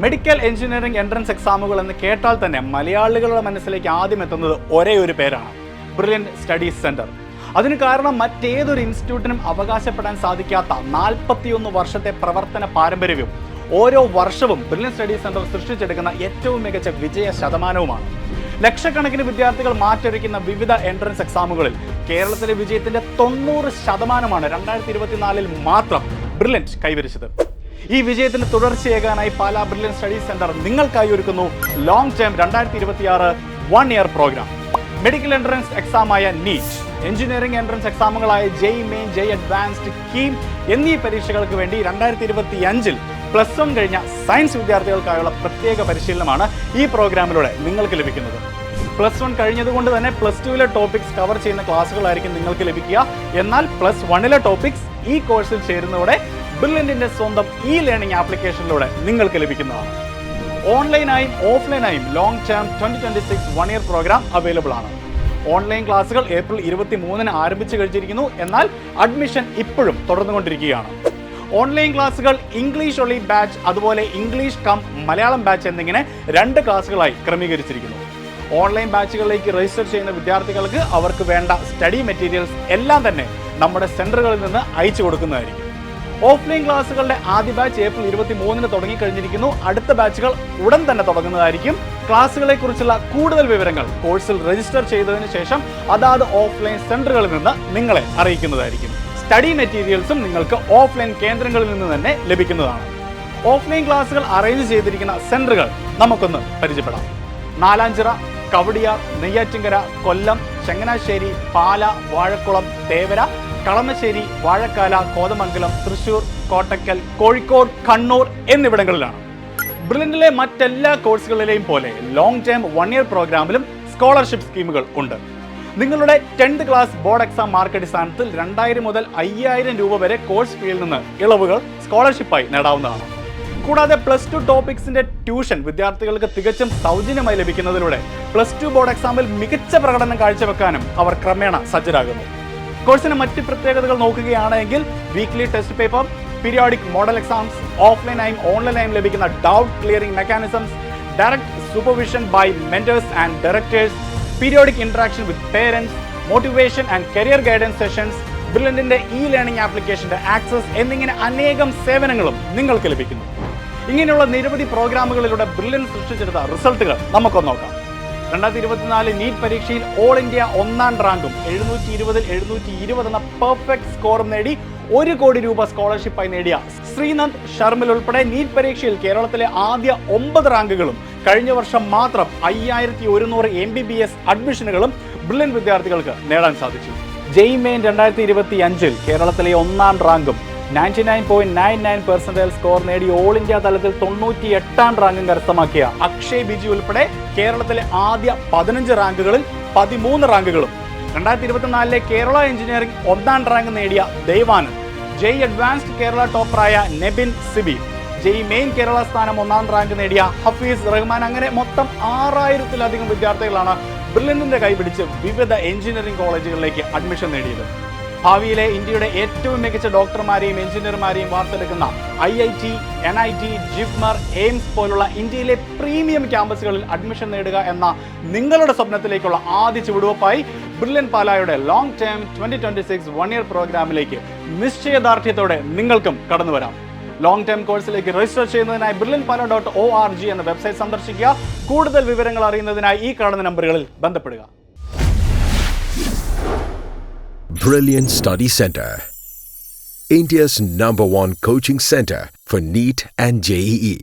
Medical engineering entrance എക്സാമുകൾ എന്ന് കേട്ടാൽ തന്നെ മലയാളികളുടെ മനസ്സിലേക്ക് ആദ്യം എത്തുന്നത് ഒരേ ഒരു പേരാണ്, ബ്രില്യൻറ്റ് സ്റ്റഡീസ് സെന്റർ. അതിന് കാരണം മറ്റേതൊരു ഇൻസ്റ്റിറ്റ്യൂട്ടിനും അവകാശപ്പെടാൻ സാധിക്കാത്ത 41 വർഷത്തെ പ്രവർത്തന പാരമ്പര്യവും ഓരോ വർഷവും ബ്രില്യൻറ്റ് സ്റ്റഡീസ് സെന്റർ സൃഷ്ടിച്ചെടുക്കുന്ന ഏറ്റവും മികച്ച വിജയ ശതമാനവുമാണ്. ലക്ഷക്കണക്കിന് വിദ്യാർത്ഥികൾ മാറ്റൊരുക്കുന്ന വിവിധ എൻട്രൻസ് എക്സാമുകളിൽ കേരളത്തിലെ വിജയത്തിന്റെ 90% 2024 മാത്രം ബ്രില്യൻറ്റ് കൈവരിച്ചത്. ഈ വിജയത്തിന് തുടർച്ചയേകാനായി പാലാ ബ്രില്യൻറ്റ് സ്റ്റഡീസ് സെന്റർ നിങ്ങൾക്കായി ഒരുക്കുന്നു long term 2026 1 year programme. Medical entrance എക്സാമായ നീറ്റ്, എഞ്ചിനീയറിംഗ് എൻട്രൻസ് എക്സാമുകളായ JEE main, JEE advanced, KEAM എന്നീ പരീക്ഷകൾക്ക് വേണ്ടി 2025 +1 കഴിഞ്ഞ സയൻസ് വിദ്യാർത്ഥികൾക്കായുള്ള പ്രത്യേക പരിശീലനമാണ് ഈ പ്രോഗ്രാമിലൂടെ നിങ്ങൾക്ക് ലഭിക്കുന്നത്. +1 കഴിഞ്ഞതുകൊണ്ട് തന്നെ +2 ടോപ്പിക്സ് കവർ ചെയ്യുന്ന ക്ലാസ്സുകളായിരിക്കും നിങ്ങൾക്ക് ലഭിക്കുക. എന്നാൽ +1 ടോപ്പിക്സ് ഈ കോഴ്സിൽ ചേരുന്നതോടെ ബ്രില്യൻറ്റിന്റെ സ്വന്തം ലേണിംഗ് ആപ്ലിക്കേഷനിലൂടെ നിങ്ങൾക്ക് ലഭിക്കുന്നതാണ്. ഓൺലൈനായും ഓഫ്ലൈനായും long term 2026 1 year programme available ആണ്. ഓൺലൈൻ ക്ലാസ്സുകൾ ഏപ്രിൽ 23 ആരംഭിച്ചു കഴിഞ്ഞിരിക്കുന്നു. എന്നാൽ അഡ്മിഷൻ ഇപ്പോഴും തുടർന്നുകൊണ്ടിരിക്കുകയാണ്. ഓൺലൈൻ ക്ലാസ്സുകൾ ഇംഗ്ലീഷ് ഒളി ബാച്ച്, അതുപോലെ ഇംഗ്ലീഷ് കം മലയാളം ബാച്ച് എന്നിങ്ങനെ 2 ക്ലാസ്സുകളായി ക്രമീകരിച്ചിരിക്കുന്നു. ഓൺലൈൻ ബാച്ചുകളിലേക്ക് രജിസ്റ്റർ ചെയ്യുന്ന വിദ്യാർത്ഥികൾക്ക് അവർക്ക് വേണ്ട സ്റ്റഡി മെറ്റീരിയൽസ് എല്ലാം തന്നെ നമ്മുടെ സെന്ററുകളിൽ നിന്ന് അയച്ചു കൊടുക്കുന്നതായിരിക്കും. ഓഫ്ലൈൻ ക്ലാസ്സുകളുടെ ആദ്യ ബാച്ച് ഏപ്രിൽ 23 തുടങ്ങിക്കഴിഞ്ഞിരിക്കുന്നു. അടുത്ത ബാച്ചുകൾ ഉടൻ തന്നെ തുടങ്ങുന്നതായിരിക്കും. ക്ലാസ്സുകളെ കുറിച്ചുള്ള കൂടുതൽ വിവരങ്ങൾ കോഴ്സിൽ രജിസ്റ്റർ ചെയ്തതിനു ശേഷം അതാത് ഓഫ്ലൈൻ സെന്ററുകളിൽ നിന്ന് നിങ്ങളെ അറിയിക്കുന്നതായിരിക്കും. സ്റ്റഡി മെറ്റീരിയൽസും നിങ്ങൾക്ക് ഓഫ്ലൈൻ കേന്ദ്രങ്ങളിൽ നിന്ന് തന്നെ ലഭിക്കുന്നതാണ്. ഓഫ്ലൈൻ ക്ലാസ്സുകൾ അറേഞ്ച് ചെയ്തിരിക്കുന്ന സെന്ററുകൾ നമുക്കൊന്ന് പരിചയപ്പെടാം. നാലാഞ്ചിറ, കവടിയാർ, നെയ്യാറ്റിൻകര, കൊല്ലം, ചങ്ങനാശ്ശേരി, പാല, വാഴക്കുളം, തേവര, കളമശ്ശേരി, വാഴക്കാല, കോതമംഗലം, തൃശൂർ, കോട്ടക്കൽ, കോഴിക്കോട്, കണ്ണൂർ എന്നിവിടങ്ങളിലാണ്. ബ്രില്യൻറ്റിലെ മറ്റെല്ലാ കോഴ്സുകളിലെയും പോലെ ലോങ് ടേം 1 ഇയർ പ്രോഗ്രാമിലും സ്കോളർഷിപ്പ് സ്കീമുകൾ ഉണ്ട്. നിങ്ങളുടെ 10th class board exam mark അടിസ്ഥാനത്തിൽ 2000 മുതൽ 5000 രൂപ വരെ കോഴ്സ് ഫീയിൽ നിന്ന് ഇളവുകൾ സ്കോളർഷിപ്പായി നേടാവുന്നതാണ്. കൂടാതെ +2 ടോപ്പിക്സിന്റെ ട്യൂഷൻ വിദ്യാർത്ഥികൾക്ക് തികച്ചും സൗജന്യമായി ലഭിക്കുന്നതിലൂടെ +2 ബോർഡ് എക്സാമിൽ മികച്ച പ്രകടനം കാഴ്ചവെക്കാനും അവർ ക്രമേണ സജ്ജരാകുന്നു. കോഴ്സിന് മറ്റ് പ്രത്യേകതകൾ നോക്കുകയാണെങ്കിൽ weekly test paper, periodic model exams, ഓഫ്ലൈനായും ഓൺലൈനായും ലഭിക്കുന്ന doubt clearing mechanisms, direct supervision by mentors and directors, periodic interaction with parents, motivation and career guidance sessions, ബ്രില്യൻറ്റിന്റെ ലേണിംഗ് ആപ്ലിക്കേഷന്റെ ആക്സസ് എന്നിങ്ങനെ അനേകം സേവനങ്ങളും നിങ്ങൾക്ക് ലഭിക്കുന്നു. ഇങ്ങനെയുള്ള നിരവധി പ്രോഗ്രാമുകളിലൂടെ ബ്രില്യൻറ്റ് സൃഷ്ടിച്ചെടുത്ത റിസൾട്ടുകൾ നമുക്കൊന്ന് നോക്കാം. 2024 നീറ്റ് പരീക്ഷയിൽ ഓൾ ഇന്ത്യ 1ാം റാങ്കും 720 720 എന്ന പെർഫെക്റ്റ് സ്കോറും നേടി 1 കോടി രൂപ സ്കോളർഷിപ്പായി നേടിയ ശ്രീനന്ദ് ശർമിൽ ഉൾപ്പെടെ നീറ്റ് പരീക്ഷയിൽ കേരളത്തിലെ ആദ്യ 9 റാങ്കുകളും കഴിഞ്ഞ വർഷം മാത്രം 5100 MBBS അഡ്മിഷനുകളും ബ്രില്യൻറ്റ് വിദ്യാർത്ഥികൾക്ക് നേടാൻ സാധിച്ചു. ജെഇ മെയിൻ 2025 കേരളത്തിലെ 1ാം റാങ്കും 99.99% സ്കോർ നേടി ഓൾ ഇന്ത്യ തലത്തിൽ 98ാം റാങ്കും കരസ്ഥമാക്കിയ അക്ഷയ് ബിജി ഉൾപ്പെടെ കേരളത്തിലെ ആദ്യ 15 റാങ്കുകളിൽ 13 റാങ്കുകളും 2024 കേരള എഞ്ചിനീയറിംഗ് 1ാം റാങ്ക് നേടിയ ദേവാനന്ദ്, ജെഇ അഡ്വാൻസ്ഡ് കേരള ടോപ്പറായ നെബിൻ സിബി, ജെഇ മെയിൻ കേരള സ്ഥാനം 1ാം റാങ്ക് നേടിയ ഹഫീസ് റഹ്മാൻ, അങ്ങനെ മൊത്തം 6000-ലധികം വിദ്യാർത്ഥികളാണ് ബ്രില്യൻറ്റിന്റെ കൈപിടിച്ച് വിവിധ എഞ്ചിനീയറിംഗ് കോളേജുകളിലേക്ക് അഡ്മിഷൻ നേടിയത്. ഭാവിയിലെ ഇന്ത്യയുടെ ഏറ്റവും മികച്ച ഡോക്ടർമാരെയും എഞ്ചിനീയർമാരെയും വാർത്തെടുക്കുന്ന IIT, NIT, ജിപ്മർ, എയിംസ് പോലുള്ള ഇന്ത്യയിലെ പ്രീമിയം ക്യാമ്പസുകളിൽ അഡ്മിഷൻ നേടുക എന്ന നിങ്ങളുടെ സ്വപ്നത്തിലേക്കുള്ള ആദ്യ ചുവടുവെപ്പായി ബ്രില്യൻറ്റ് പാലായുടെ ലോങ് ടേം 2026 1 ഇയർ പ്രോഗ്രാമിലേക്ക് നിശ്ചയദാർഢ്യത്തോടെ നിങ്ങൾക്കും കടന്നു വരാം. ലോങ് ടേം കോഴ്സിലേക്ക് രജിസ്റ്റർ ചെയ്യുന്നതിനായി brilliantpala.org എന്ന വെബ്സൈറ്റ് സന്ദർശിക്കുക. കൂടുതൽ വിവരങ്ങൾ അറിയുന്നതിനായി ഈ കാണുന്ന നമ്പറുകളിൽ ബന്ധപ്പെടുക. Brilliant Study Center, India's #1 coaching center for NEET and JEE.